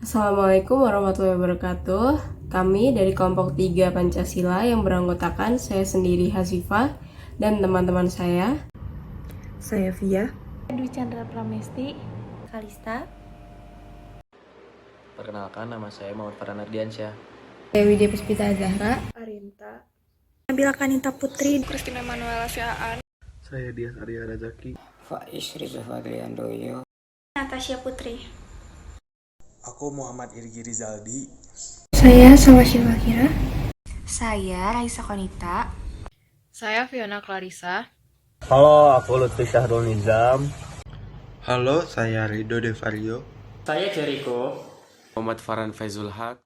Assalamualaikum warahmatullahi wabarakatuh. Kami dari kelompok 3 Pancasila yang beranggotakan saya sendiri Hasifah dan teman-teman saya. Saya Via. Dwi Chandra Pramesti, Kalista. Perkenalkan, nama saya Muhammad Farhan Ardiansyah. Dewi Puspita Zahra. Arinta. Nabila Kanita Putri. Christina Manuela Syaan. Saya Dias Arya Razaki. Faiz Riza Fadliandoyo. Natasha Putri. Aku Muhammad Irgi Rizaldi. Saya Sawashil Wakira. Saya Raisa Konita. Saya Fiona Clarissa. Halo, aku Lutfi Syahrul Nizam. Halo, saya Rido Devario. Saya Jericho. Muhammad Farhan Faizul Haq.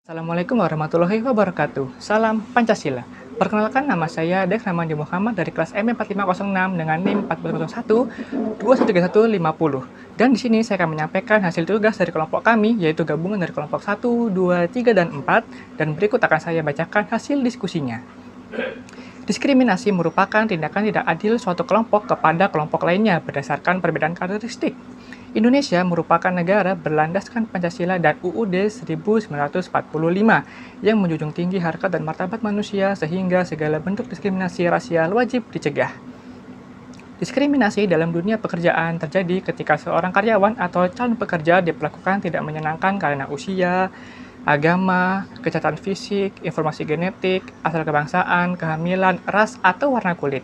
Assalamualaikum warahmatullahi wabarakatuh. Salam Pancasila. Perkenalkan, nama saya Dev Ramandi Muhammad dari kelas M4506 dengan NIM 4001 213150. Dan di sini saya akan menyampaikan hasil tugas dari kelompok kami, yaitu gabungan dari kelompok 1, 2, 3, dan 4. Dan berikut akan saya bacakan hasil diskusinya. Diskriminasi merupakan tindakan tidak adil suatu kelompok kepada kelompok lainnya berdasarkan perbedaan karakteristik. Indonesia merupakan negara berlandaskan Pancasila dan UUD 1945 yang menjunjung tinggi harkat dan martabat manusia sehingga segala bentuk diskriminasi rasial wajib dicegah. Diskriminasi dalam dunia pekerjaan terjadi ketika seorang karyawan atau calon pekerja diperlakukan tidak menyenangkan karena usia, agama, kecacatan fisik, informasi genetik, asal kebangsaan, kehamilan, ras, atau warna kulit.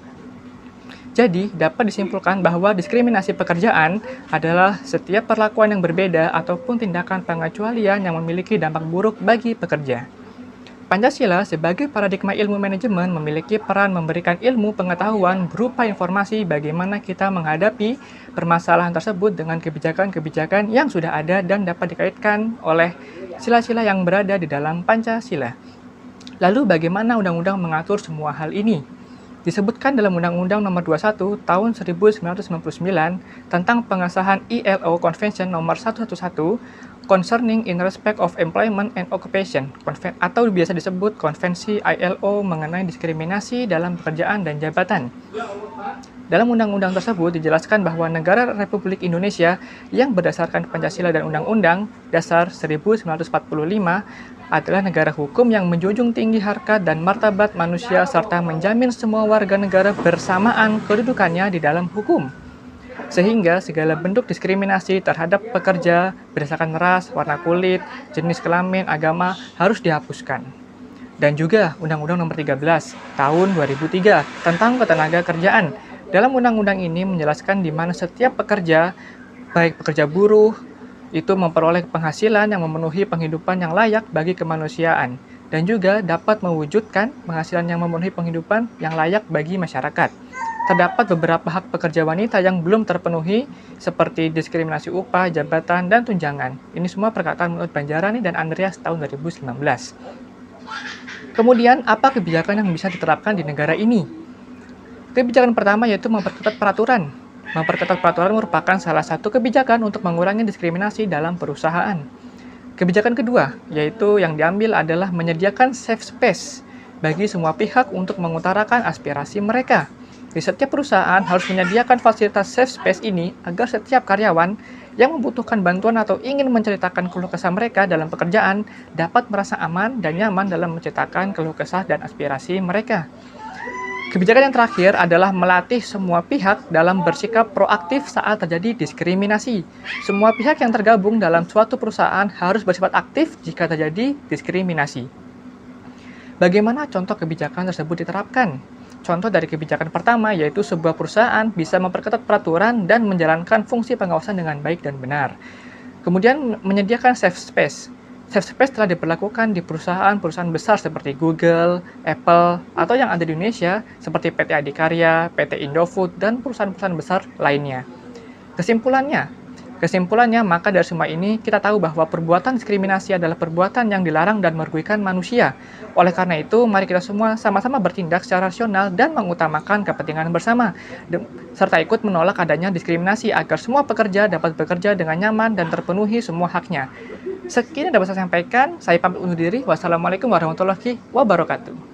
Jadi, dapat disimpulkan bahwa diskriminasi pekerjaan adalah setiap perlakuan yang berbeda ataupun tindakan pengecualian yang memiliki dampak buruk bagi pekerja. Pancasila sebagai paradigma ilmu manajemen memiliki peran memberikan ilmu pengetahuan berupa informasi bagaimana kita menghadapi permasalahan tersebut dengan kebijakan-kebijakan yang sudah ada dan dapat dikaitkan oleh sila-sila yang berada di dalam Pancasila. Lalu bagaimana undang-undang mengatur semua hal ini? Disebutkan dalam Undang-Undang Nomor 21 Tahun 1999 tentang pengesahan ILO Convention Nomor 111 Concerning in Respect of Employment and Occupation, atau biasa disebut Konvensi ILO mengenai diskriminasi dalam pekerjaan dan jabatan. Dalam undang-undang tersebut dijelaskan bahwa negara Republik Indonesia yang berdasarkan Pancasila dan Undang-Undang Dasar 1945 adalah negara hukum yang menjunjung tinggi harkat dan martabat manusia serta menjamin semua warga negara bersamaan kedudukannya di dalam hukum. Sehingga segala bentuk diskriminasi terhadap pekerja berdasarkan ras, warna kulit, jenis kelamin, agama harus dihapuskan. Dan juga Undang-Undang Nomor 13 Tahun 2003 tentang Ketenagakerjaan. Dalam undang-undang ini menjelaskan di mana setiap pekerja, baik pekerja buruh, itu memperoleh penghasilan yang memenuhi penghidupan yang layak bagi kemanusiaan dan juga dapat mewujudkan penghasilan yang memenuhi penghidupan yang layak bagi masyarakat. Terdapat beberapa hak pekerja wanita yang belum terpenuhi seperti diskriminasi upah, jabatan, dan tunjangan. Ini semua perkataan menurut Banjarani dan Andreas tahun 2019. Kemudian, apa kebijakan yang bisa diterapkan di negara ini? Kebijakan pertama yaitu memperketat peraturan. Memperketat peraturan merupakan salah satu kebijakan untuk mengurangi diskriminasi dalam perusahaan. Kebijakan kedua, yaitu yang diambil adalah menyediakan safe space bagi semua pihak untuk mengutarakan aspirasi mereka. Di setiap perusahaan harus menyediakan fasilitas safe space ini agar setiap karyawan yang membutuhkan bantuan atau ingin menceritakan keluh kesah mereka dalam pekerjaan dapat merasa aman dan nyaman dalam menceritakan keluh kesah dan aspirasi mereka. Kebijakan yang terakhir adalah melatih semua pihak dalam bersikap proaktif saat terjadi diskriminasi. Semua pihak yang tergabung dalam suatu perusahaan harus bersifat aktif jika terjadi diskriminasi. Bagaimana contoh kebijakan tersebut diterapkan? Contoh dari kebijakan pertama yaitu sebuah perusahaan bisa memperketat peraturan dan menjalankan fungsi pengawasan dengan baik dan benar. Kemudian menyediakan safe space. Safe space telah diberlakukan di perusahaan-perusahaan besar seperti Google, Apple, atau yang ada di Indonesia seperti PT Adikarya, PT Indofood, dan perusahaan-perusahaan besar lainnya. Kesimpulannya, maka dari semua ini kita tahu bahwa perbuatan diskriminasi adalah perbuatan yang dilarang dan merugikan manusia. Oleh karena itu, mari kita semua sama-sama bertindak secara rasional dan mengutamakan kepentingan bersama, serta ikut menolak adanya diskriminasi agar semua pekerja dapat bekerja dengan nyaman dan terpenuhi semua haknya. Sekian yang dapat saya sampaikan, saya pamit undur diri. Wassalamualaikum warahmatullahi wabarakatuh.